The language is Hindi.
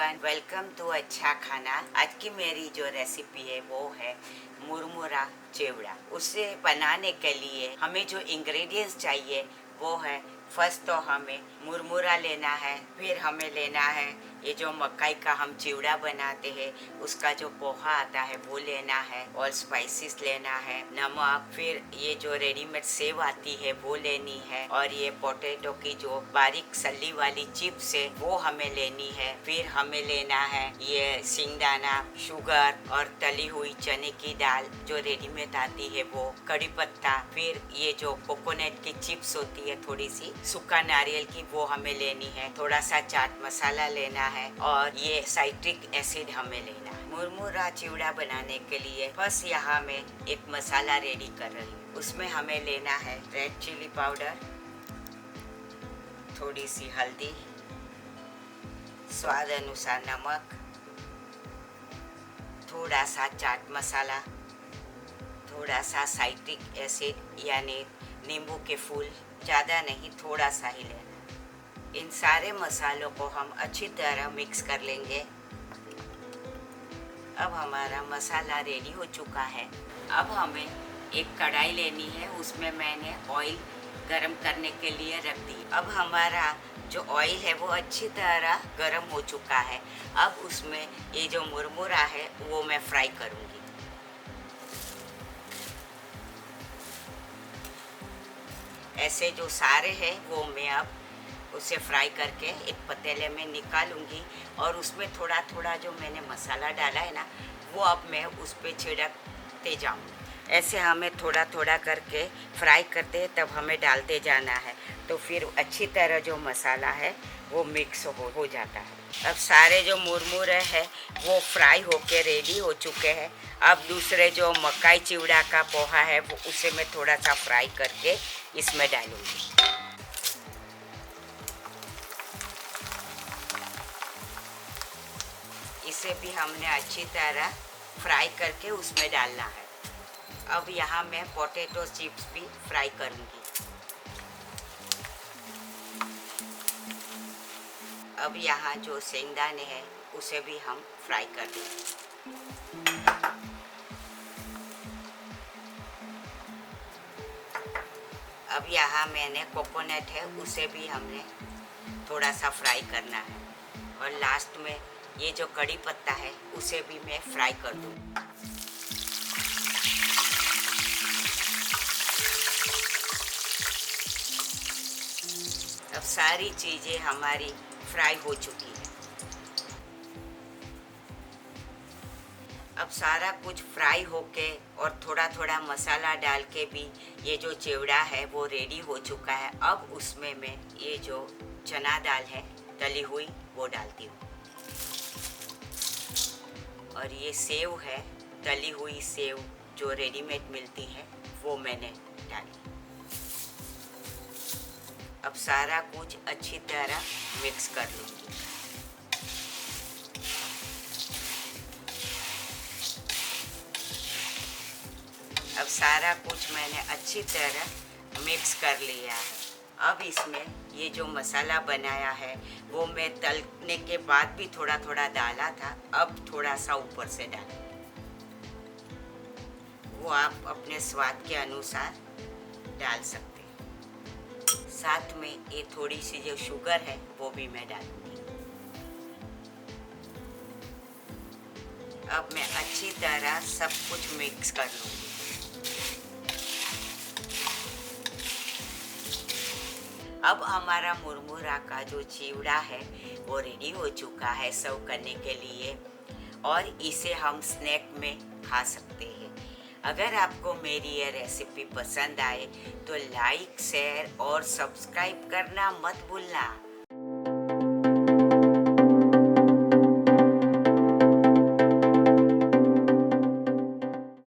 एवरीवन, वेलकम टू अच्छा खाना। आज की मेरी जो रेसिपी है वो है मुरमुरा चिवड़ा। उसे बनाने के लिए हमें जो इंग्रेडिएंट्स चाहिए वो है, फर्स्ट तो हमें मुरमुरा लेना है, फिर हमें लेना है ये जो मकाई का हम चिवड़ा बनाते हैं उसका जो पोहा आता है वो लेना है, और स्पाइसेस लेना है, नमक, फिर ये जो रेडीमेड सेव आती है वो लेनी है, और ये पोटैटो की जो बारीक सली वाली चिप्स है वो हमें लेनी है। फिर हमें लेना है ये सिंगदाना, शुगर और तली हुई चने की दाल जो रेडीमेड आती है वो, कड़ी पत्ता, फिर ये जो कोकोनट की चिप्स होती है थोड़ी सी, सूखा नारियल की, वो हमें लेनी है, थोड़ा सा चाट मसाला लेना है, और ये साइट्रिक एसिड हमें लेना है। मुरमुरा चिवड़ा बनाने के लिए बस यहाँ मैं एक मसाला रेडी कर रही हूँ। उसमें हमें लेना है रेड चिली पाउडर, थोड़ी सी हल्दी, स्वाद अनुसार नमक, थोड़ा सा चाट मसाला, थोड़ा सा साइट्रिक एसिड यानी नींबू के फूल, ज़्यादा नहीं, थोड़ा सा ही लेना। इन सारे मसालों को हम अच्छी तरह मिक्स कर लेंगे। अब हमारा मसाला रेडी हो चुका है। अब हमें एक कढ़ाई लेनी है, उसमें मैंने ऑयल गरम करने के लिए रख दी। अब हमारा जो ऑयल है वो अच्छी तरह गरम हो चुका है। अब उसमें ये जो मुरमुरा है वो मैं फ्राई करूँगी। ऐसे जो सारे हैं वो मैं अब उसे फ्राई करके एक पतीले में निकालूंगी, और उसमें थोड़ा थोड़ा जो मैंने मसाला डाला है ना वो अब मैं उस पर छिड़कते जाऊंगी। ऐसे हमें थोड़ा थोड़ा करके फ्राई करते हैं, तब हमें डालते जाना है, तो फिर अच्छी तरह जो मसाला है वो मिक्स हो जाता है। अब सारे जो मुरमुरे हैं वो फ्राई होके रेडी हो चुके हैं। अब दूसरे जो मकाई चिवड़ा का पोहा है वो उसे मैं थोड़ा सा फ्राई करके इसमें डालूंगी। इसे भी हमने अच्छी तरह फ्राई करके उसमें डालना है। अब यहाँ मैं पोटैटो चिप्स भी फ्राई करूँगी। अब यहाँ जो शेंगदाने हैं उसे भी हम फ्राई कर देंगे। अब यहाँ मैंने कोकोनट है उसे भी हमने थोड़ा सा फ्राई करना है, और लास्ट में ये जो कड़ी पत्ता है उसे भी मैं फ्राई कर दूँ। अब सारी चीज़ें हमारी फ्राई हो चुकी है। अब सारा कुछ फ्राई होके और थोड़ा थोड़ा मसाला डाल के भी ये जो चिवड़ा है वो रेडी हो चुका है। अब उसमें मैं ये जो चना दाल है तली हुई वो डालती हूँ, और ये सेव है, तली हुई सेव जो रेडीमेड मिलती है वो मैंने डाली। अब सारा कुछ अच्छी तरह मिक्स कर लूँगी। अब सारा कुछ मैंने अच्छी तरह मिक्स कर लिया है। अब इसमें ये जो मसाला बनाया है वो मैं तलने के बाद भी थोड़ा थोड़ा डाला था, अब थोड़ा सा ऊपर से डाला। वो आप अपने स्वाद के अनुसार डाल सकते हैं। साथ में ये थोड़ी सी जो शुगर है वो भी मैं डालूंगी। अब मैं अच्छी तरह सब कुछ मिक्स कर लूँगी। अब हमारा मुरमुरा का जो चिवड़ा है वो रेडी हो चुका है सर्व करने के लिए, और इसे हम स्नैक में खा सकते हैं। अगर आपको मेरी ये रेसिपी पसंद आए तो लाइक, शेयर और सब्सक्राइब करना मत भूलना।